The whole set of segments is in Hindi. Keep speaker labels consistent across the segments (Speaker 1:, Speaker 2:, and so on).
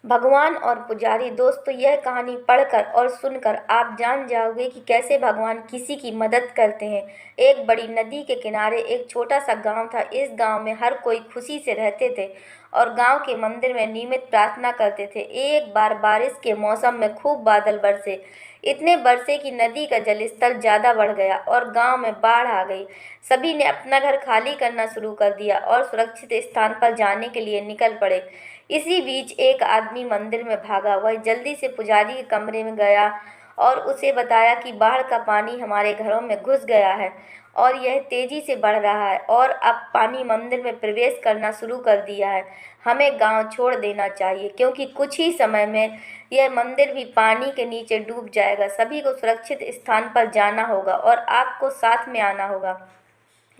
Speaker 1: भगवान और पुजारी। दोस्तों, यह कहानी पढ़कर और सुनकर आप जान जाओगे कि कैसे भगवान किसी की मदद करते हैं। एक बड़ी नदी के किनारे एक छोटा सा गांव था। इस गांव में हर कोई खुशी से रहते थे और गांव के मंदिर में नियमित प्रार्थना करते थे। एक बार बारिश के मौसम में खूब बादल बरसे, इतने बरसे कि नदी का जलस्तर ज़्यादा बढ़ गया और गांव में बाढ़ आ गई। सभी ने अपना घर खाली करना शुरू कर दिया और सुरक्षित स्थान पर जाने के लिए निकल पड़े। इसी बीच एक आदमी मंदिर में भागा। वह जल्दी से पुजारी के कमरे में गया और उसे बताया कि बाढ़ का पानी हमारे घरों में घुस गया है और यह तेजी से बढ़ रहा है और अब पानी मंदिर में प्रवेश करना शुरू कर दिया है। हमें गांव छोड़ देना चाहिए क्योंकि कुछ ही समय में यह मंदिर भी पानी के नीचे डूब जाएगा। सभी को सुरक्षित स्थान पर जाना होगा और आपको साथ में आना होगा।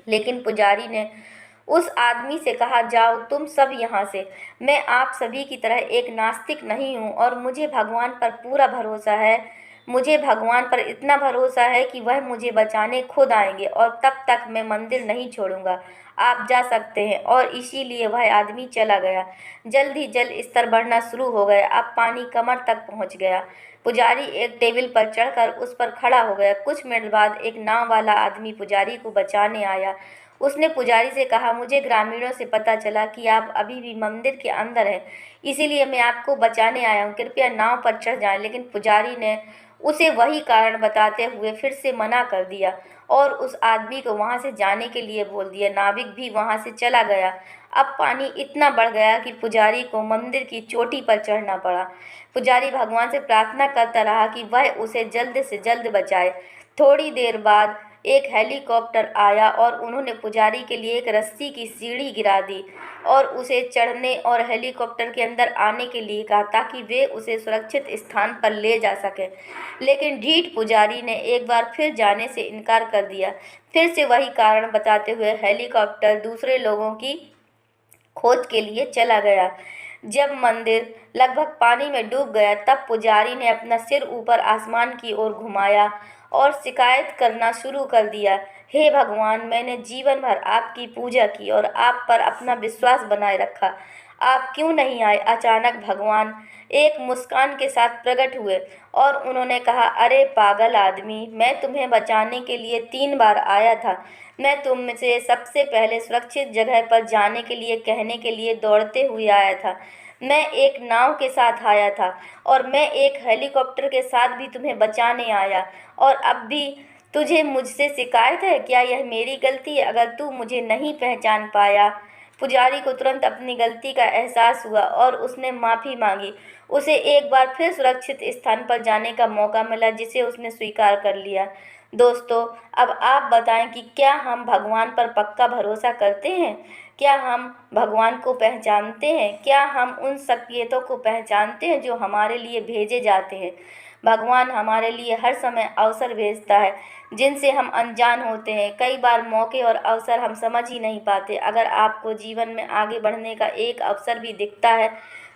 Speaker 1: लेकिन पुजारी ने उस आदमी से कहा, जाओ तुम सब यहाँ से। मैं आप सभी की तरह एक नास्तिक नहीं हूँ और मुझे भगवान पर पूरा भरोसा है। मुझे भगवान पर इतना भरोसा है कि वह मुझे बचाने खुद आएंगे और तब तक मैं मंदिर नहीं छोड़ूंगा। आप जा सकते हैं। और इसीलिए वह आदमी चला गया। जल्द ही जल स्तर बढ़ना शुरू हो गया। अब पानी कमर तक पहुंच गया। पुजारी एक टेबल पर चढ़कर उस पर खड़ा हो गया। कुछ मिनट बाद एक नाव वाला आदमी पुजारी को बचाने आया। उसने पुजारी से कहा, मुझे ग्रामीणों से पता चला कि आप अभी भी मंदिर के अंदर हैं, इसीलिए मैं आपको बचाने आया हूँ। कृपया नाव पर चढ़ जाएं। लेकिन पुजारी ने उसे वही कारण बताते हुए फिर से मना कर दिया और उस आदमी को वहां से जाने के लिए बोल दिया। नाविक भी वहां से चला गया। अब पानी इतना बढ़ गया कि पुजारी को मंदिर की चोटी पर चढ़ना पड़ा। पुजारी भगवान से प्रार्थना करता रहा कि वह उसे जल्द से जल्द बचाए। थोड़ी देर बाद एक हेलीकॉप्टर आया और उन्होंने पुजारी के लिए एक रस्सी की सीढ़ी गिरा दी और उसे चढ़ने और हेलीकॉप्टर के अंदर आने के लिए कहा ताकि वे उसे सुरक्षित स्थान पर ले जा सकें। लेकिन ढीठ पुजारी ने एक बार फिर जाने से इनकार कर दिया। फिर से वही कारण बताते हुए हेलीकॉप्टर दूसरे लोगों की खोज के लिए चला गया। जब मंदिर लगभग पानी में डूब गया तब पुजारी ने अपना सिर ऊपर आसमान की ओर घुमाया और शिकायत करना शुरू कर दिया, हे भगवान, मैंने जीवन भर आपकी पूजा की और आप पर अपना विश्वास बनाए रखा। आप क्यों नहीं आए? अचानक भगवान एक मुस्कान के साथ प्रकट हुए और उन्होंने कहा, अरे पागल आदमी, मैं तुम्हें बचाने के लिए 3 बार आया था। मैं तुमसे सबसे पहले सुरक्षित जगह पर जाने के लिए कहने के लिए दौड़ते हुए आया था। मैं एक नाव के साथ आया था और मैं एक हेलीकॉप्टर के साथ भी तुम्हें बचाने आया और अब भी तुझे मुझसे शिकायत है? क्या यह मेरी गलती है अगर तू मुझे नहीं पहचान पाया? पुजारी को तुरंत अपनी गलती का एहसास हुआ और उसने माफ़ी मांगी। उसे एक बार फिर सुरक्षित स्थान पर जाने का मौका मिला जिसे उसने स्वीकार कर लिया। दोस्तों, अब आप बताएं कि क्या हम भगवान पर पक्का भरोसा करते हैं? क्या हम भगवान को पहचानते हैं? क्या हम उन संकेतों को पहचानते हैं जो हमारे लिए भेजे जाते हैं? भगवान हमारे लिए हर समय अवसर भेजता है जिनसे हम अनजान होते हैं। कई बार मौके और अवसर हम समझ ही नहीं पाते। अगर आपको जीवन में आगे बढ़ने का एक अवसर भी दिखता है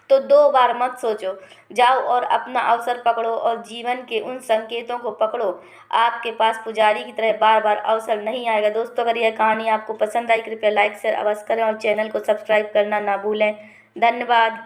Speaker 1: तो 2 बार मत सोचो, जाओ और अपना अवसर पकड़ो और जीवन के उन संकेतों को पकड़ो। आपके पास पुजारी की तरह बार बार अवसर नहीं आएगा। दोस्तों, अगर यह कहानी आपको पसंद आई कृपया लाइक शेयर अवश्य करें और चैनल को सब्सक्राइब करना ना भूलें। धन्यवाद।